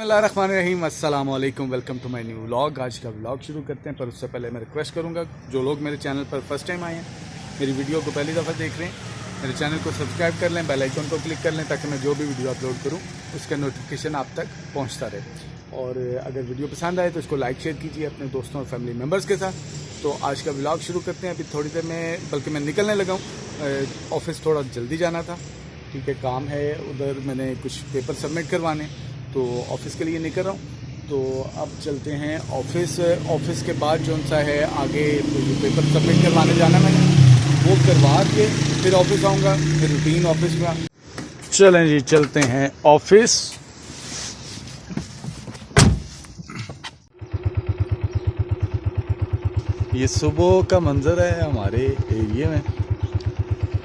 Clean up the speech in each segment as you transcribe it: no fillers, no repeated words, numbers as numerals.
बिस्मिल्लाहिर्रहमानिर्रहीम, अस्सलाम वालेकुम, welcome to my new vlog. आज का व्लॉग शुरू करते हैं, पर उससे पहले मैं रिक्वेस्ट करूंगा जो लोग मेरे चैनल पर फर्स्ट टाइम आए हैं, मेरी वीडियो को पहली दफ़ा देख रहे हैं, मेरे चैनल को सब्सक्राइब कर लें, बेल आइकन को क्लिक कर लें ताकि मैं जो भी वीडियो अपलोड करूँ उसका नोटिफिकेशन आप तक पहुँचता रहे। और अगर वीडियो पसंद आए तो इसको लाइक शेयर कीजिए अपने दोस्तों और फैमिली मेम्बर्स के साथ। तो आज का व्लॉग शुरू करते हैं। अभी थोड़ी देर में, बल्कि मैं निकलने लगा हूँ, ऑफिस थोड़ा जल्दी जाना था, ठीक है, काम है उधर, मैंने कुछ पेपर सबमिट करवाने, तो ऑफिस के लिए निकल रहा हूँ। तो अब चलते हैं ऑफिस। ऑफिस के बाद जो सा है आगे जो पेपर सबमिट करवाने जाना मैंने, वो करवा के फिर ऑफिस आऊँगा, फिर रूटीन ऑफिस में। चलें जी, चलते हैं ऑफिस। ये सुबह का मंजर है हमारे एरिया में,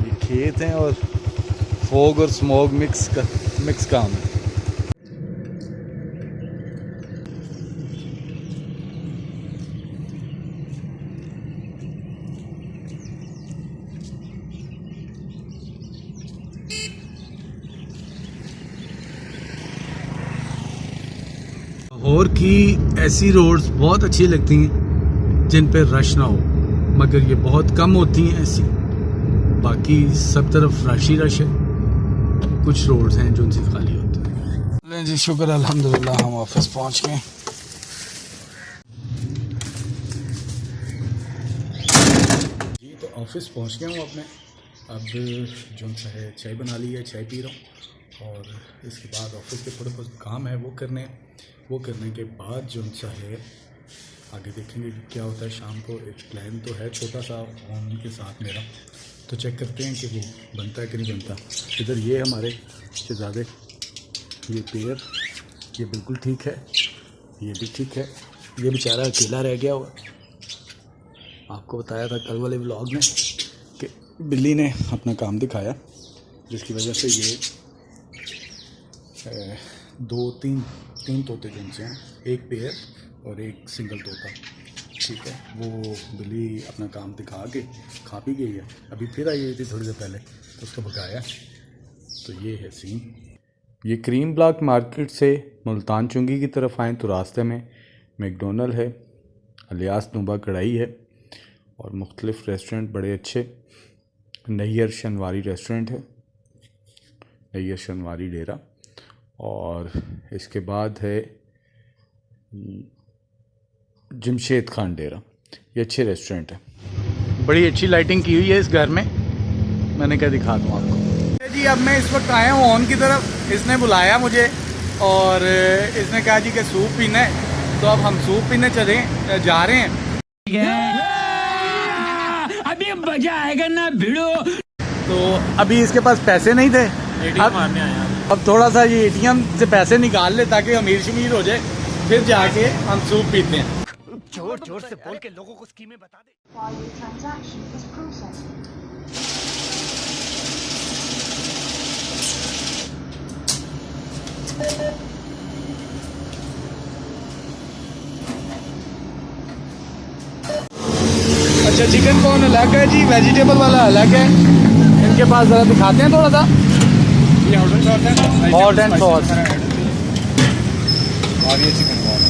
ये खेत हैं और फॉग और स्मॉग मिक्स काम है। लाहौर की ऐसी रोड्स बहुत अच्छी लगती हैं जिन पे रश ना हो, मगर ये बहुत कम होती हैं ऐसी, बाकी सब तरफ रश ही रश है। कुछ रोड्स हैं जो उनसे खाली होती हैं। जी शुक्र अल्हम्दुलिल्लाह, हम ऑफिस पहुंच गए। जी तो ऑफिस पहुंच गया हूँ अपने। अब जो सा है चाय बना ली है, चाय पी रहा हूँ, और इसके बाद ऑफिस के थोड़े बहुत काम है वो करने के बाद जो सा है आगे देखेंगे कि क्या होता है। शाम को एक प्लान तो है छोटा सा उनके साथ मेरा, तो चेक करते हैं कि वो बनता है कि नहीं बनता। इधर ये हमारे शहजादे, ये पेयर, ये बिल्कुल ठीक है, ये भी ठीक है, ये बेचारा अकेला रह गया हुआ। आपको बताया था कल वाले व्लॉग में कि बिल्ली ने अपना काम दिखाया, जिसकी वजह से ये तीन तोते जिनसे हैं, एक पेयर और एक सिंगल तोता, ठीक है, वो बिल्ली अपना काम दिखा के खा भी गई है। अभी फिर आई थी थोड़ी देर पहले, तो उसको भगाया। तो ये है सीन। ये क्रीम ब्लॉक मार्केट से मुल्तान चुंगी की तरफ आएँ तो रास्ते में मैकडोनल्ड है, अलियास नुबा कढ़ाई है, और मुख्तलिफ़ रेस्टोरेंट बड़े अच्छे। नैयर शनवारी रेस्टोरेंट है, नैयर शनवारी डेरा, और इसके बाद है जमशेद खान डेरा। ये अच्छे रेस्टोरेंट है, बड़ी अच्छी लाइटिंग की हुई है इस घर में। मैंने क्या दिखा दूँ आपको जी। अब मैं इस वक्त आया हूँ ऑन की तरफ, इसने बुलाया मुझे और इसने कहा जी कि सूप पीना है, तो अब हम सूप पीने जा रहे हैं। अभी मजा आएगा ना भिड़ो। तो अभी इसके पास पैसे नहीं थे, अब थोड़ा सा ये एटीएम से पैसे निकाल ले ताकि अमीर शमीर हो जाए, फिर जाके हम सूप पीते हैं। जोर जोर से बोल के लोगों को स्कीमें बता दे। अच्छा, चिकन कॉर्न अलग है जी, वेजिटेबल वाला अलग है। इनके पास ज़रा दिखाते हैं थोड़ा सा। ये हॉट एंड सॉस, और ये चिकन कॉर्न,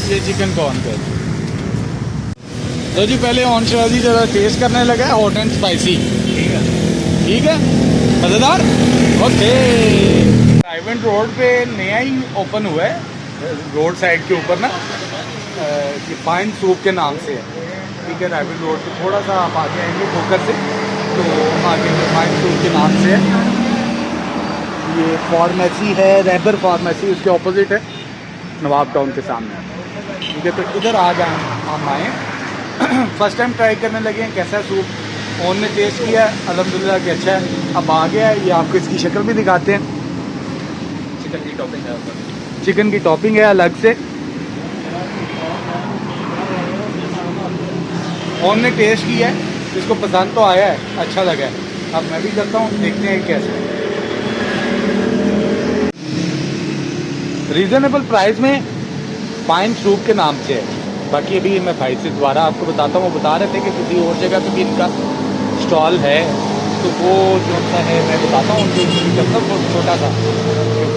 ये चिकन कॉर्न का। तो जी पहले ऑन शादी ज़रा टेस्ट करने लगा है, हॉट एंड स्पाइसी, ठीक है, मज़ेदार, ओके। रायवेंट रोड पे नया ही ओपन हुआ है, रोड साइड के ऊपर ना, फाइन सूप के नाम से है, ठीक है। रायवेंट रोड पे थोड़ा सा आप आगे आएंगे ठोकर से, तो आगे फाइन सूप के नाम से है। ये फार्मेसी है, रैबर फार्मेसी, उसके ऑपोजिट है, नवाब टाउन के सामने, ठीक है। तो इधर आ जाए, हम आए फर्स्ट टाइम ट्राई करने लगे हैं कैसा सूप। ओन ने टेस्ट किया, अल्हम्दुलिल्लाह कि अच्छा है। अब आ गया है, ये आपको इसकी शक्ल भी दिखाते हैं। चिकन की टॉपिंग है, चिकन की टॉपिंग है अलग से। ओन ने टेस्ट किया है, इसको पसंद तो आया है, अच्छा लगा है। अब मैं भी करता हूँ, देखते हैं कैसे। रीज़नेबल प्राइस में फाइन सूप के नाम से है। बाकी अभी मैं भाई से दोबारा आपको बताता हूँ, वो बता रहे थे कि किसी और जगह पे भी इनका स्टॉल है, तो वो जो सा है मैं बताता हूँ, उनके करता हूँ छोटा सा,